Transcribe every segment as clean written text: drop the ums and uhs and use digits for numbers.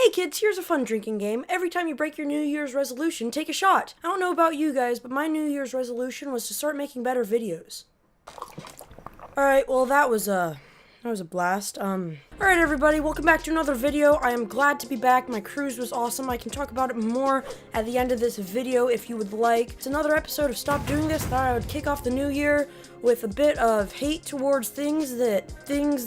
Hey kids, here's a fun drinking game. Every time you break your New Year's resolution, take a shot. I don't know about you guys, but my New Year's resolution was to start making better videos. Alright, well that was a blast. Alright everybody, welcome back to another video. I am glad to be back. My cruise was awesome. I can talk about it more at the end of this video if you would like. It's another episode of Stop Doing This. Thought I would kick off the new year with a bit of hate towards things that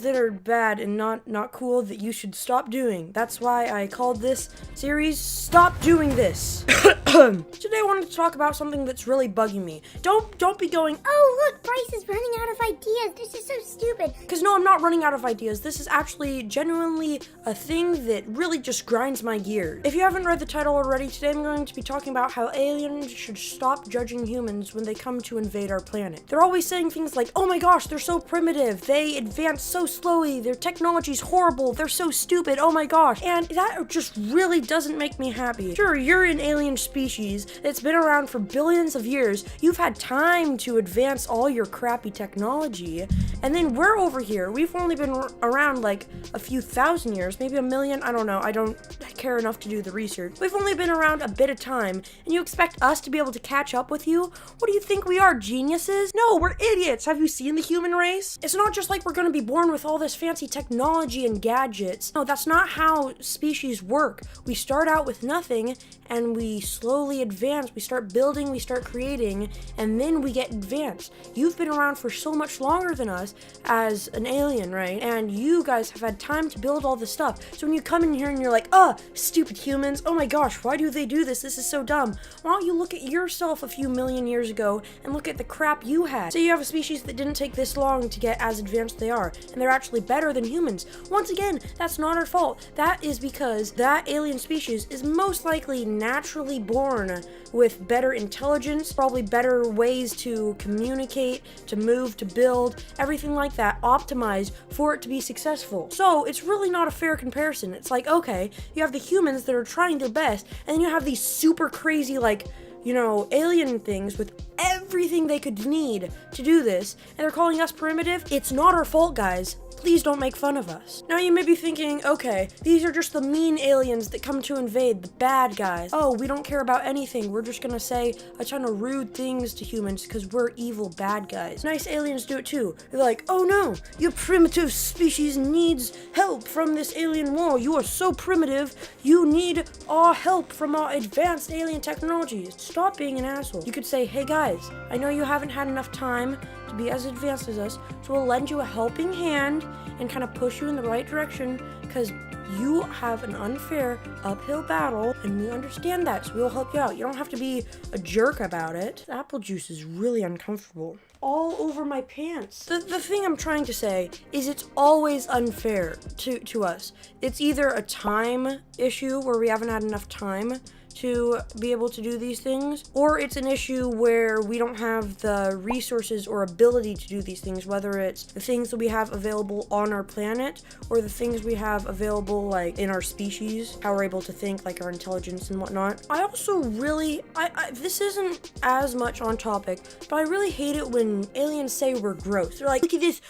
are bad and not cool that you should stop doing. That's why I called this series Stop Doing This. Today I wanted to talk about something that's really bugging me. Don't be going, oh look, Bryce is running out of ideas. This is so stupid. Because no, I'm not running out of ideas. This is actually genuinely a thing that really just grinds my gears. If you haven't read the title already, today I'm going to be talking about how aliens should stop judging humans when they come to invade our planet. They're always saying things like, oh my gosh, they're so primitive, they advance so slowly, their technology's horrible, they're so stupid, oh my gosh. And that just really doesn't make me happy. Sure, you're an alien species that's been around for billions of years, you've had time to advance all your crappy technology, and then we're over here, we've only been around like a few thousand years, maybe a million, I don't know, I don't care enough to do the research. We've only been around a bit of time, and you expect us to be able to catch up with you? What do you think we are, geniuses? No, we're idiots. Have you seen the human race? It's not just like we're gonna be born with all this fancy technology and gadgets. No, that's not how species work. We start out with nothing, and we slowly advance. We start building, we start creating, and then we get advanced. You've been around for so much longer than us as an alien, right? And you guys have had time to build all this stuff. So when you come in here and you're like, stupid humans, oh my gosh, why do they do this? This is so dumb. Why don't you look at yourself a few million years ago and look at the crap you had? Say you have a species that didn't take this long to get as advanced they are, and they're actually better than humans. Once again, that's not our fault. That is because that alien species is most likely naturally born with better intelligence, probably better ways to communicate, to move, to build, everything like that, optimized for it to be successful. So it's really not a fair comparison. It's like, okay, you have the humans that are trying their best, and then you have these super crazy, like, you know, alien things with everything they could need to do this, and they're calling us primitive. It's not our fault, guys. Please don't make fun of us. Now you may be thinking, okay, these are just the mean aliens that come to invade, the bad guys. Oh, we don't care about anything. We're just gonna say a ton of rude things to humans because we're evil bad guys. Nice aliens do it too. They're like, oh no, your primitive species needs help from this alien war. You are so primitive, you need our help from our advanced alien technologies. Stop being an asshole. You could say, hey guys, I know you haven't had enough time to be as advanced as us, so we'll lend you a helping hand and kind of push you in the right direction because you have an unfair uphill battle, and we understand that, so we'll help you out. You don't have to be a jerk about it. The apple juice is really uncomfortable. All over my pants. The thing I'm trying to say is it's always unfair to us. It's either a time issue where we haven't had enough time to be able to do these things, or it's an issue where we don't have the resources or ability to do these things, whether it's the things that we have available on our planet or the things we have available like in our species, how we're able to think, like our intelligence and whatnot. I also really, this isn't as much on topic, but I really hate it when aliens say we're gross. They're like, look at this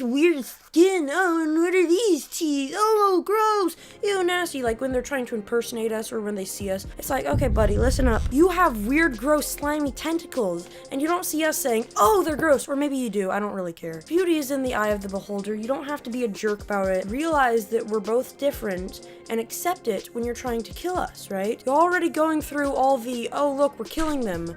weird skin, oh, and what are these teeth? Oh, gross, ew, nasty. Like when they're trying to impersonate us or when they see us, it's like, okay, buddy, listen up. You have weird, gross, slimy tentacles, and you don't see us saying, oh, they're gross, or maybe you do, I don't really care. Beauty is in the eye of the beholder. You don't have to be a jerk about it. Realize that we're both different, and accept it when you're trying to kill us, right? You're already going through all the, oh, look, we're killing them,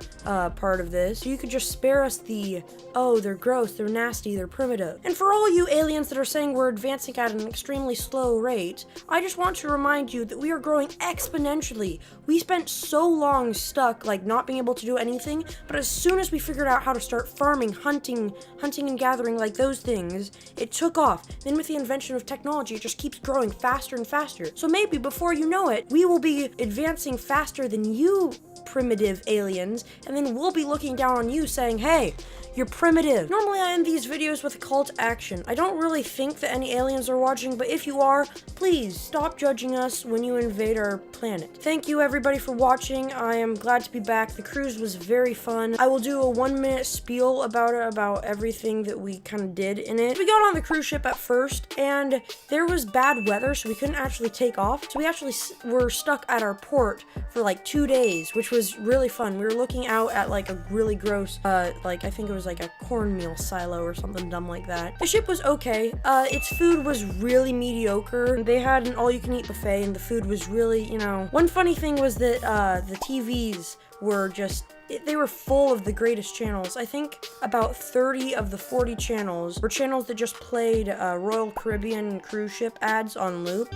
part of this. So you could just spare us the, oh, they're gross, they're nasty, they're primitive. And for all you aliens that are saying we're advancing at an extremely slow rate, I just want to remind you that we are growing exponentially. We spent so long stuck, like not being able to do anything, but as soon as we figured out how to start farming, hunting and gathering, like those things, it took off. Then with the invention of technology, it just keeps growing faster and faster. So maybe before you know it, we will be advancing faster than you primitive aliens, and then we'll be looking down on you saying, hey, you're primitive. Normally I end these videos with a call to action. I don't really think that any aliens are watching, but if you are, please stop judging us when you invade our planet. Thank you everybody everybody for watching. I am glad to be back. The cruise was very fun. I will do a 1-minute spiel about it, about everything that we kind of did in it. We got on the cruise ship at first, and there was bad weather, so we couldn't actually take off. So we actually were stuck at our port for like 2 days, which was really fun. We were looking out at like a really gross, like I think it was like a cornmeal silo or something dumb like that. The ship was okay. Its food was really mediocre. They had an all-you-can-eat buffet, and the food was really, you know. One funny thing was that the TVs were just, they were full of the greatest channels. I think about 30 of the 40 channels were channels that just played Royal Caribbean cruise ship ads on loop.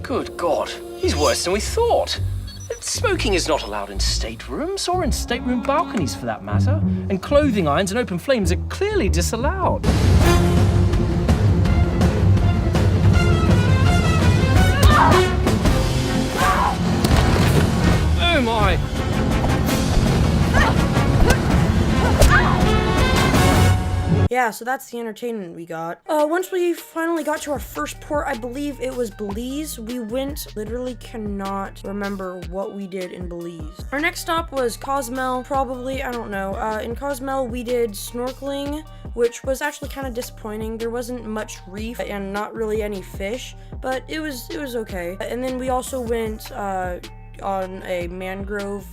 Good God, he's worse than we thought. Smoking is not allowed in staterooms, or in stateroom balconies for that matter, and clothing irons and open flames are clearly disallowed. Oh my! Yeah, so that's the entertainment we got. Once we finally got to our first port, I believe it was Belize. We went, literally cannot remember what we did in Belize. Our next stop was Cozumel, probably, I don't know. In Cozumel, we did snorkeling, which was actually kind of disappointing. There wasn't much reef and not really any fish, but it was okay. And then we also went, on a mangrove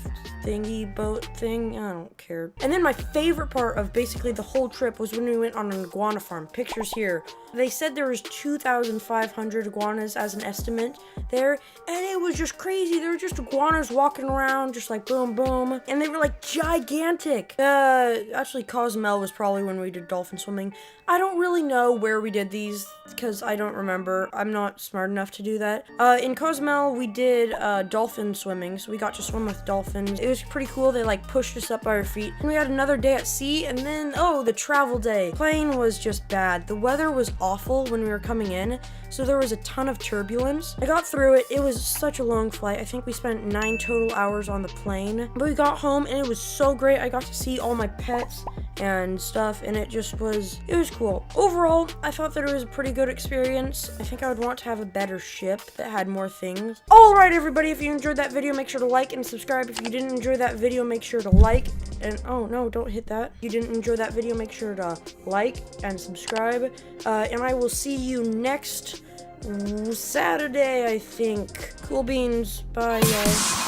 thingy boat thing. I don't care. And then my favorite part of basically the whole trip was when we went on an iguana farm. Pictures here. They said there was 2,500 iguanas as an estimate there, and it was just crazy. There were just iguanas walking around, just like boom, boom, and they were like gigantic. Actually, Cozumel was probably when we did dolphin swimming. I don't really know where we did these because I don't remember. I'm not smart enough to do that. In Cozumel, we did dolphin swimming, so we got to swim with dolphins. It was pretty cool. They like pushed us up by our feet, and we had another day at sea, and then the travel day. Plane was just bad. The weather was awful when we were coming in, so there was a ton of turbulence. I got through it. It was such a long flight. I think we spent 9 total hours on the plane, but we got home and it was so great. I got to see all my pets and stuff, and it was cool. Overall, I thought that it was a pretty good experience. I think I would want to have a better ship that had more things. Alright everybody, if you enjoyed that video, make sure to like and subscribe. If you didn't enjoy that video, make sure to like and, oh no, don't hit that. If you didn't enjoy that video, make sure to like and subscribe. And I will see you next Saturday, I think. Cool beans. Bye, guys.